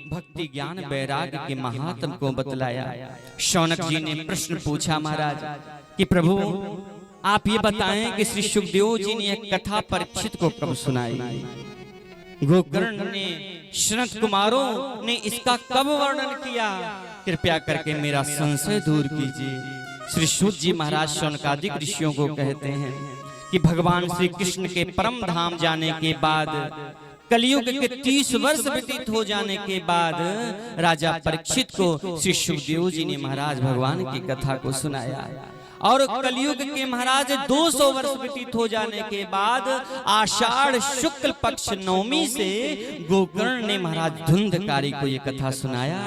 भक्ति ज्ञान वैराग्य के महात्म को बतलाया। शौनक जी ने प्रश्न पूछा महाराज कि प्रभु आप ये बताएं कि श्री सुखदेव जी ने एक कथा परीक्षित को कब सुनाई? गोकर्ण ने, शरत कुमारों ने इसका कब वर्णन किया? कृपया करके मेरा संशय दूर कीजिए। श्री सूत जी महाराज शौनकादिक ऋषियों को कहते हैं कि भगवान श्री कृष्ण के परम धाम जाने के बाद, कलयुग के 30 वर्ष व्यतीत हो जाने के बाद राजा परीक्षित को श्री सुखदेव जी ने महाराज भगवान की कथा को सुनाया। और कलयुग के महाराज 200 वर्ष व्यतीत हो जाने के बाद आषाढ़ शुक्ल पक्ष नवमी से गोकर्ण ने महाराज धुंधकारी को ये कथा सुनाया।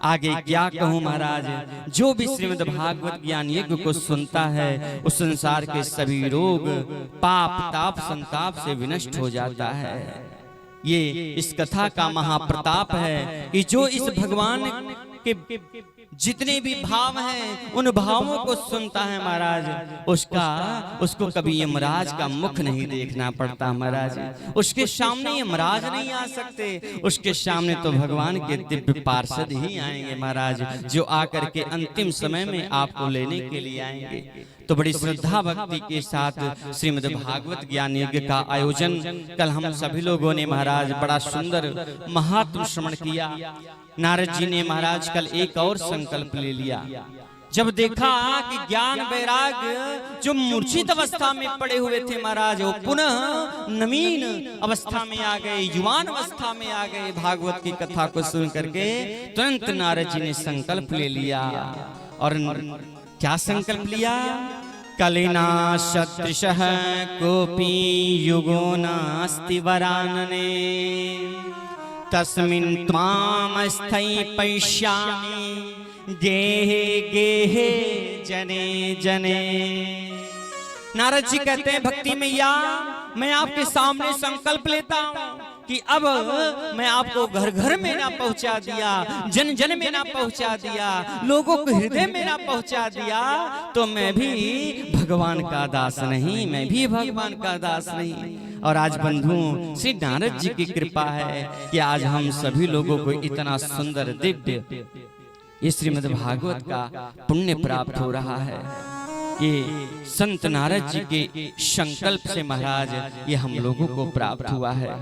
आगे क्या कहूँ महाराज, जो भी श्रीमद् भागवत ज्ञान यज्ञ को सुनता है उस संसार के सभी रोग पाप ताप संताप से विनष्ट हो जाता है। ये इस कथा का महाप्रताप है कि जो इस भगवान के जितने भी भाव हैं उन भावों को सुनता है महाराज, उसको कभी यमराज का मुख नहीं देखना पड़ता महाराज। उसके सामने यमराज नहीं आ सकते, उसके सामने तो भगवान के दिव्य पार्षद ही आएंगे महाराज, जो आकर के अंतिम समय में आपको लेने के लिए आएंगे। तो बड़ी श्रद्धा भक्ति के साथ श्रीमद् भागवत ज्ञान यज्ञ का आयोजन कल हम सभी लोगों ने महाराज बड़ा सुंदर महात्म श्रवण किया। नारद जी ने महाराज कल एक और संकल्प ले लिया। जब देखा कि ज्ञान वैराग्य जो मूर्छित अवस्था में पड़े हुए थे महाराज, वो पुनः नवीन अवस्था में आ गए, युवान अवस्था में आ गए। भागवत की कथा को सुन करके तुरंत नारद जी ने संकल्प ले लिया। और क्या संकल्प लिया? कलिना सदृशः कोपि युगो नास्ति वरानने, तस्मिन् त्वां स्थयि पश्यामि गेहे गेहे जने जने। नारद जी कहते हैं भक्ति में या मैं आपके सामने संकल्प लेता हूँ कि अब मैं आपको घर घर में ना पहुंचा दिया, जन जन में ना पहुंचा दिया, लोगों को हृदय में ना पहुंचा दिया, तो मैं भी भगवान का दास नहीं, मैं भी भगवान का दास नहीं। और आज बंधुओं श्री नारद जी की कृपा है कि आज हम सभी लोगों को इतना सुंदर दिव्य इस श्रीमद् भागवत का पुण्य प्राप्त हो रहा है। ये संत नारद जी के संकल्प से महाराज ये हम लोगों को प्राप्त हुआ है।